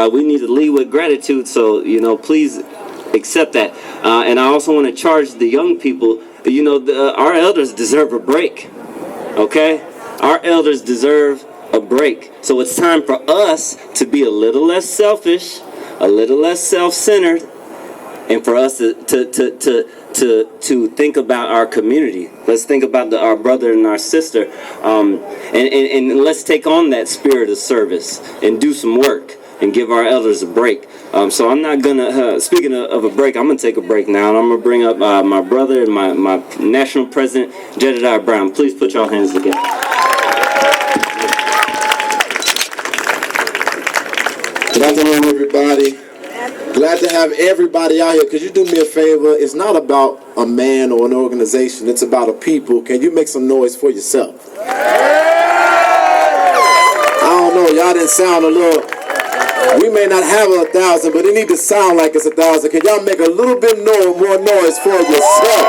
we need to lead with gratitude. So, please accept that. And I also want to charge the young people, our elders deserve a break. Okay? Our elders deserve a break. So it's time for us to be a little less selfish, a little less self-centered, and for us to think about our community. Let's think about our brother and our sister, and let's take on that spirit of service and do some work and give our elders a break. So I'm not gonna, speaking of a break, I'm gonna take a break now, and I'm gonna bring up my brother and my national president, Jedediah Brown. Please put your hands together. Good afternoon, everybody. Glad to have everybody out here. Could you do me a favor? It's not about a man or an organization. It's about a people. Can you make some noise for yourself? I don't know. Y'all didn't sound a little... We may not have 1,000, but it need to sound like it's 1,000. Can y'all make a little bit more noise for yourself?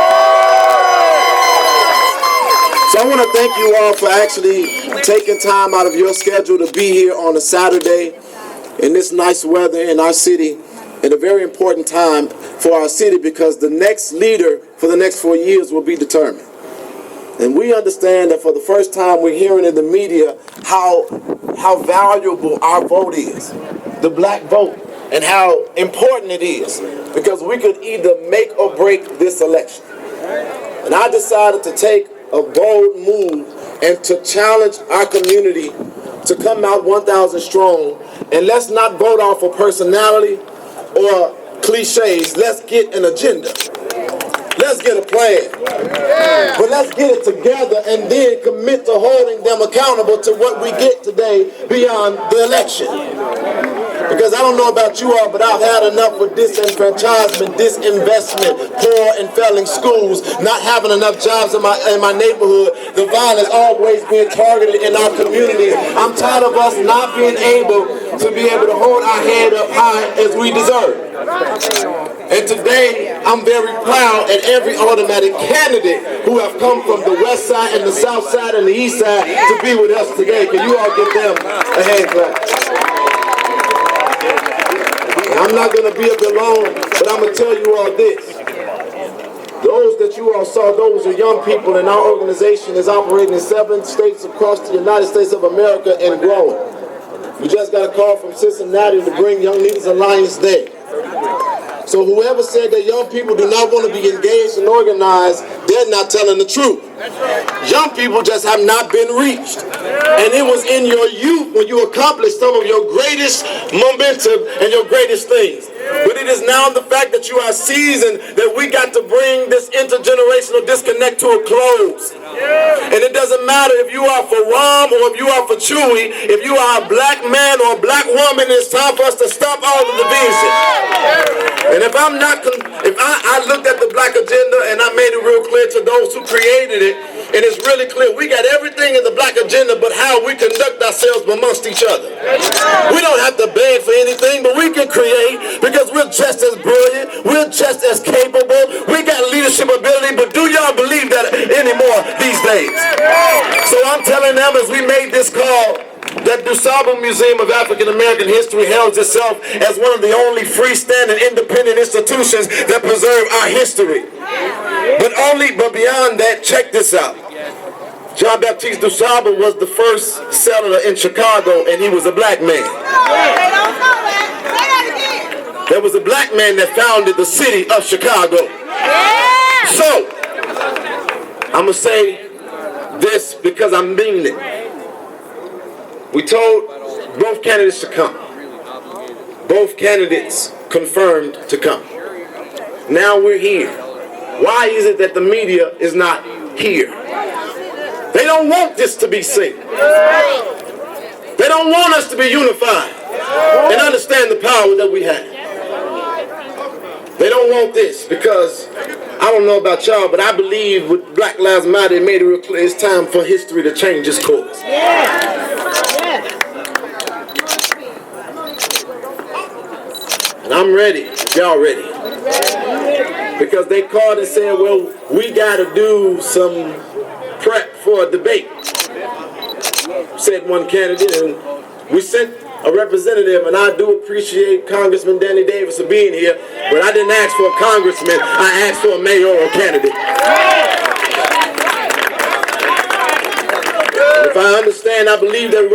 So I want to thank you all for actually taking time out of your schedule to be here on a Saturday in this nice weather in our city, at a very important time for our city, because the next leader for the next 4 years will be determined. And we understand that for the first time we're hearing in the media how valuable our vote is, the black vote, and how important it is, because we could either make or break this election. And I decided to take a bold move and to challenge our community to come out 1,000 strong. And let's not vote off of personality or cliches. Let's get an agenda. Let's get a plan. But let's get it together and then commit to holding them accountable to what we get today beyond the election. Because I don't know about you all, but I've had enough with disenfranchisement, disinvestment, poor and failing schools, not having enough jobs in my neighborhood, the violence always being targeted in our communities. I'm tired of us not being able to hold our head up high as we deserve. And today, I'm very proud at every automatic candidate who have come from the west side and the south side and the east side to be with us today. Can you all give them a hand clap? And I'm not going to be up here long, but I'm going to tell you all this. Those that you all saw, those are young people, and our organization is operating in 7 states across the United States of America and growing. We just got a call from Cincinnati to bring Young Leaders Alliance there. So whoever said that young people do not want to be engaged and organized, they're not telling the truth. Young people just have not been reached. And it was in your youth when you accomplished some of your greatest momentum and your greatest things. But it is now the fact that you are seasoned that we got to bring this intergenerational disconnect to a close. And it doesn't matter if you are for Rom or if you are for Chewy, if you are a black man or a black woman, it's time for us to stop all the division. And if I looked at the black agenda and I made it real clear to those who created it, and it's really clear, we got everything in the black agenda but how we conduct ourselves amongst each other. We don't have to beg for anything, but we can create because we're just as brilliant, we're just as capable, we got leadership ability, but do y'all believe that anymore these days? So I'm telling them as we made this call, that DuSable Museum of African American History hails itself as one of the only freestanding independent institutions that preserve our history. But beyond that, check this out. John Baptiste DuSable was the first settler in Chicago, and he was a black man. There was a black man that founded the city of Chicago. So, I'm going to say this because I mean it. We told both candidates to come. Both candidates confirmed to come. Now we're here. Why is it that the media is not here? They don't want this to be seen. They don't want us to be unified and understand the power that we have. They don't want this because, I don't know about y'all, but I believe with Black Lives Matter, it made it real clear it's time for history to change its course. And I'm ready. Y'all ready? Because they called and said, well, we got to do some prep for a debate, said one candidate, and we sent a representative, and I do appreciate Congressman Danny Davis for being here, but I didn't ask for a congressman, I asked for a mayoral candidate. If I understand, I believe that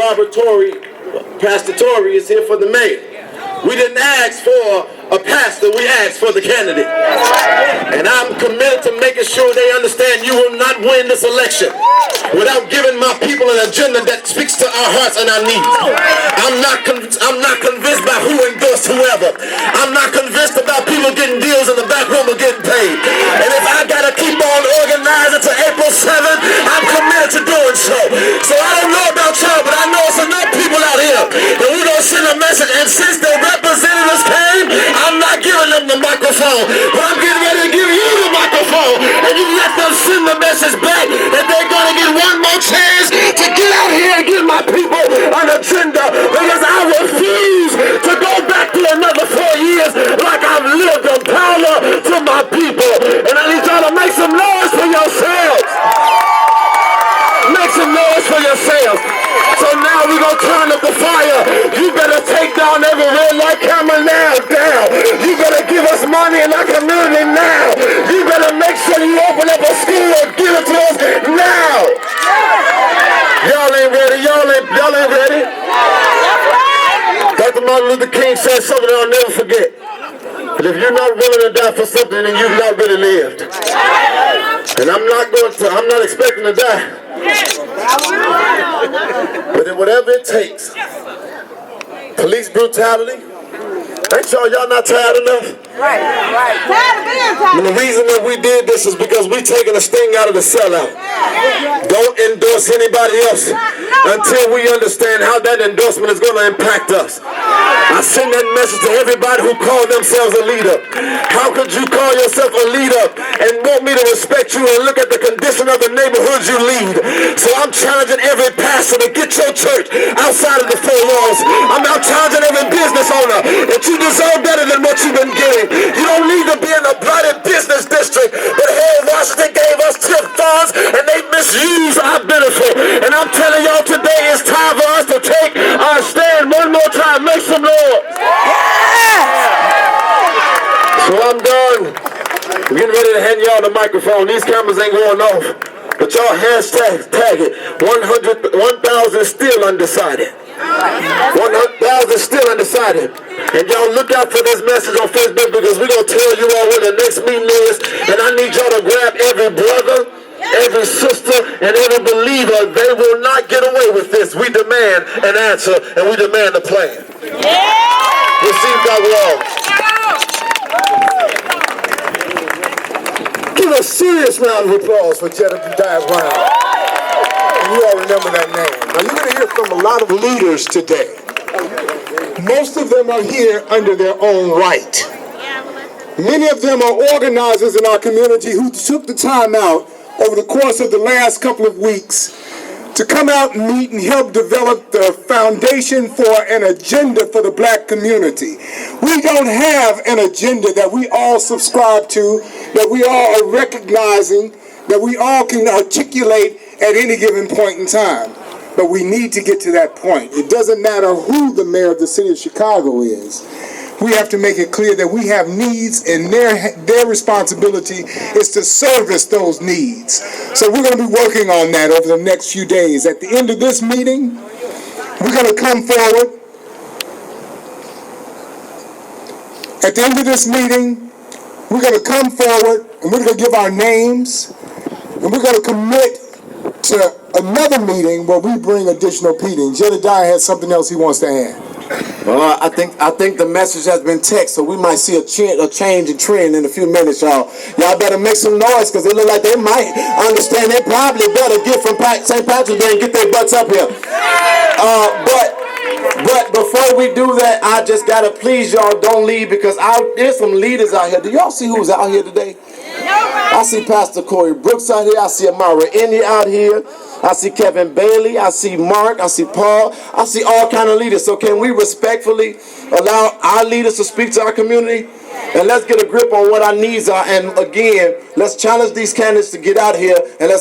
Pastor Tory is here for the mayor. We didn't ask for a pastor, we asked for the candidate. And I'm committed to making sure they understand you will not win this election without giving my people an agenda that speaks to our hearts and our needs. I'm not convinced by who endorsed whoever. I'm not convinced about people getting deals in the back room or getting paid. And if I gotta keep on organizing to April 7th, I'm committed to doing so. So I don't know about y'all, but I know it's enough people out here that we're gonna send a message. And since the representatives came, I'm not giving them the microphone, but I'm getting ready to give you the microphone, and you let them send the message back that they're gonna get one more chance to get out here and give my people an agenda, because I refuse to go back to another 4 years like I've lived in power to my people. And I need y'all to make some noise for yourselves. Make some noise for yourselves. So now we're going to turn up the fire. You better take down every red light camera now. You better give us money in our community now. You better make sure you open up a school and give it to us now. Y'all ain't ready. Y'all ain't ready. Dr. Martin Luther King said something I'll never forget. But if you're not willing to die for something, then you've not really lived. And I'm not expecting to die. But whatever it takes, police brutality, ain't y'all not tired enough? Right. And the reason that we did this is because we taking a sting out of the sellout. Don't endorse anybody else until we understand how that endorsement is going to impact us. I send that message to everybody who call themselves a leader. How could you call yourself a leader and want me to respect you and look at the condition of the neighborhoods you lead? So I'm challenging every pastor to get your church outside of the four walls. I'm now challenging every business owner that you deserve better than what you've been getting. You don't need to be in a blighted business district, but hell, Washington gave us TIP funds and they misused our benefit. And I'm telling y'all today, it's time for us to take our stand one more time. Make some noise. So I'm done. I'm getting ready to hand y'all the microphone. These cameras ain't going off, but y'all hashtag tag it. 1,000 still undecided. 100,000 still undecided. And y'all look out for this message on Facebook, because we're going to tell you all where the next meeting is. And I need y'all to grab every brother, every sister, and every believer. They will not get away with this. We demand an answer, and we demand a plan. Receive God's love. Give a serious round of applause for Jedediah Brown. And you all remember that name. Now you're going to hear from a lot of leaders today. Most of them are here under their own right. Many of them are organizers in our community who took the time out over the course of the last couple of weeks to come out and meet and help develop the foundation for an agenda for the black community. We don't have an agenda that we all subscribe to, that we all are recognizing, that we all can articulate at any given point in time. But we need to get to that point. It doesn't matter who the mayor of the city of Chicago is. We have to make it clear that we have needs, and their responsibility is to service those needs. So we're going to be working on that over the next few days. At the end of this meeting, we're going to come forward. At the end of this meeting, we're going to come forward and we're going to give our names, and we're going to commit to another meeting where we bring additional people. Jedediah has something else he wants to add. Well, I think the message has been text, so we might see a change in trend in a few minutes, y'all. Y'all better make some noise, because it look like they might understand they probably better get from St. Patrick's Day and get their butts up here. But before we do that, I just gotta please y'all, don't leave, because there's some leaders out here. Do y'all see who's out here today? I see Pastor Corey Brooks out here. I see Amara Indy out here. I see Kevin Bailey. I see Mark. I see Paul. I see all kind of leaders. So can we respectfully allow our leaders to speak to our community? And let's get a grip on what our needs are. And again, let's challenge these candidates to get out here and let's